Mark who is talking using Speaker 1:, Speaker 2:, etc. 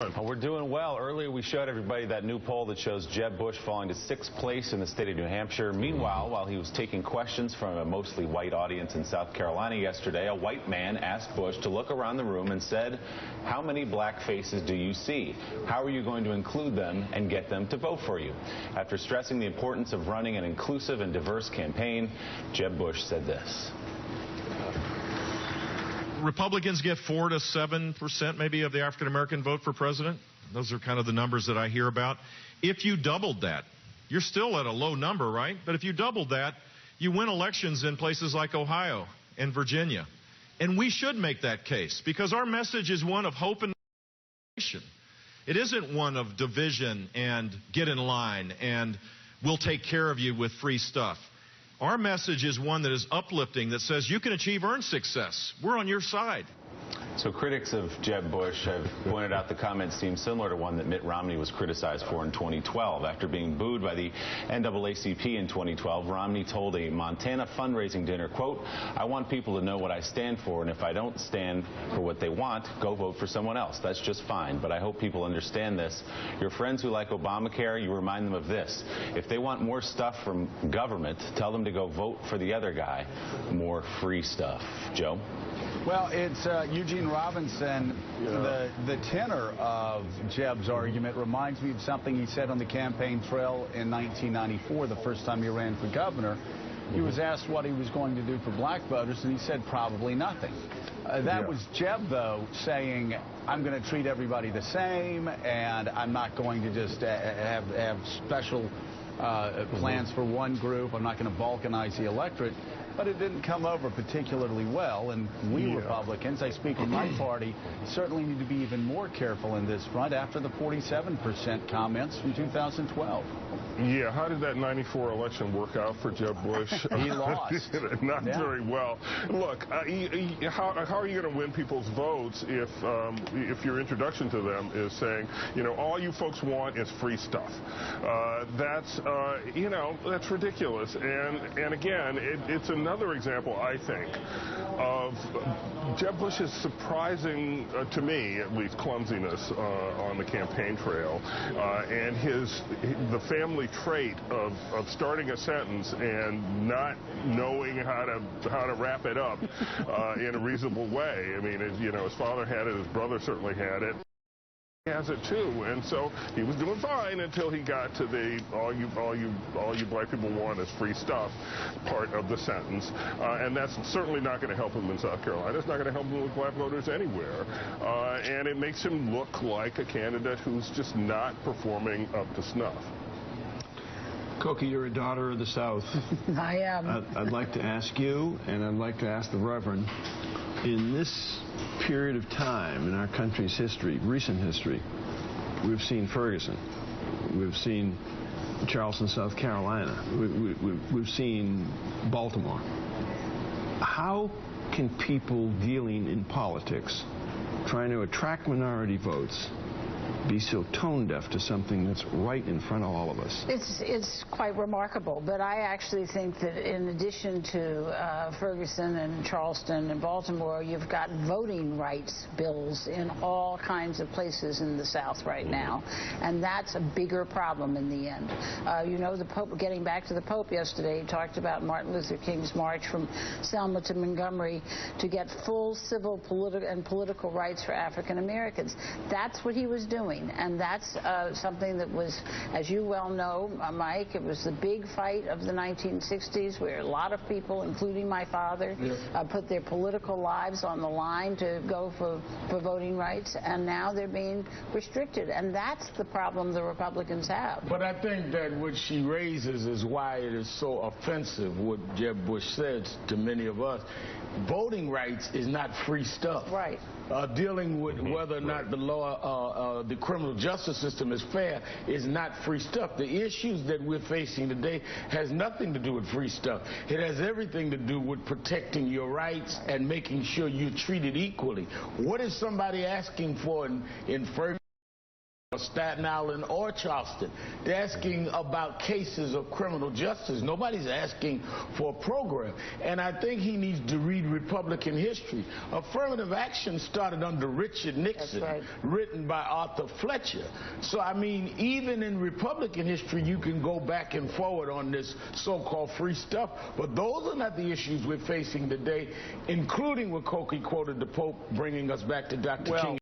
Speaker 1: Well, we're doing well. Earlier we showed everybody that new poll that shows Jeb Bush falling to 6th place in the state of New Hampshire. Meanwhile, while he was taking questions from a mostly white audience in South Carolina yesterday, a white man asked Bush to look around the room and said, "How many black faces do you see? How are you going to include them and get them to vote for you?" After stressing the importance of running an inclusive and diverse campaign, Jeb Bush said this.
Speaker 2: Republicans get 4 to 7% maybe of the African-American vote for president. Those are kind of the numbers that I hear about. If you doubled that, you're still at a low number, right? But if you doubled that, you win elections in places like Ohio and Virginia. And we should make that case because our message is one of hope and nation. It isn't one of division and get in line and we'll take care of you with free stuff. Our message is one that is uplifting, that says you can achieve earned success. We're on your side.
Speaker 1: So critics of Jeb Bush have pointed out the comments seem similar to one that Mitt Romney was criticized for in 2012. After being booed by the NAACP in 2012, Romney told a Montana fundraising dinner, quote, "I want people to know what I stand for, and if I don't stand for what they want, go vote for someone else. That's just fine, but I hope people understand this. Your friends who like Obamacare, you remind them of this. If they want more stuff from government, tell them to go vote for the other guy. More free stuff." Joe?
Speaker 3: Well, it's Eugene Robinson. The tenor of Jeb's argument reminds me of something he said on the campaign trail in 1994, the first time he ran for governor. He was asked what he was going to do for black voters, and he said probably nothing. That was Jeb, though, saying, I'm going to treat everybody the same, and I'm not going to just have special plans for one group. I'm not going to balkanize the electorate. But it didn't come over particularly well, and we Republicans, I speak of my party, certainly need to be even more careful in this front after the 47% comments from 2012.
Speaker 4: Yeah, how did that 94 election work out for Jeb Bush?
Speaker 3: He lost.
Speaker 4: Not very well. Look, how are you going to win people's votes if your introduction to them is saying, you know, all you folks want is free stuff? That's ridiculous. And again, it's another example, I think, of Jeb Bush's surprising, to me at least, clumsiness on the campaign trail, and the family trait of starting a sentence and not knowing how to wrap it up in a reasonable way. I mean, his father had it, his brother certainly had it. Has it too, and so he was doing fine until he got to the all you black people want is free stuff part of the sentence, and that's certainly not going to help him in South Carolina. It's not going to help him with black voters anywhere, and it makes him look like a candidate who's just not performing up to snuff.
Speaker 5: Cokie, you're a daughter of the South.
Speaker 6: I am.
Speaker 5: I'd like to ask you, and I'd like to ask the Reverend, in this period of time in our country's history, recent history, we've seen Ferguson, we've seen Charleston, South Carolina, we've seen Baltimore. How can people dealing in politics, trying to attract minority votes, be so tone deaf to something that's right in front of all of us?
Speaker 6: It's quite remarkable, but I actually think that in addition to Ferguson and Charleston and Baltimore, you've got voting rights bills in all kinds of places in the South right now, and that's a bigger problem in the end. The Pope, getting back to the Pope yesterday, talked about Martin Luther King's march from Selma to Montgomery to get full civil, political rights for African Americans. That's what he was doing. And that's something that was, as you well know, Mike, it was the big fight of the 1960s where a lot of people, including my father, put their political lives on the line to go for voting rights, and now they're being restricted. And that's the problem the Republicans have.
Speaker 7: But I think that what she raises is why it is so offensive, what Jeb Bush says to many of us. Voting rights is not free stuff.
Speaker 6: Right.
Speaker 7: Dealing with whether or not the law, the criminal justice system is fair is not free stuff. The issues that we're facing today has nothing to do with free stuff. It has everything to do with protecting your rights and making sure you're treated equally. What is somebody asking for in Ferguson? Staten Island or Charleston. They're asking about cases of criminal justice. Nobody's asking for a program. And I think he needs to read Republican history. Affirmative action started under Richard Nixon, written by Arthur Fletcher. So, I mean, even in Republican history, you can go back and forward on this so-called free stuff. But those are not the issues we're facing today, including what Cokie quoted the Pope, bringing us back to Dr. King.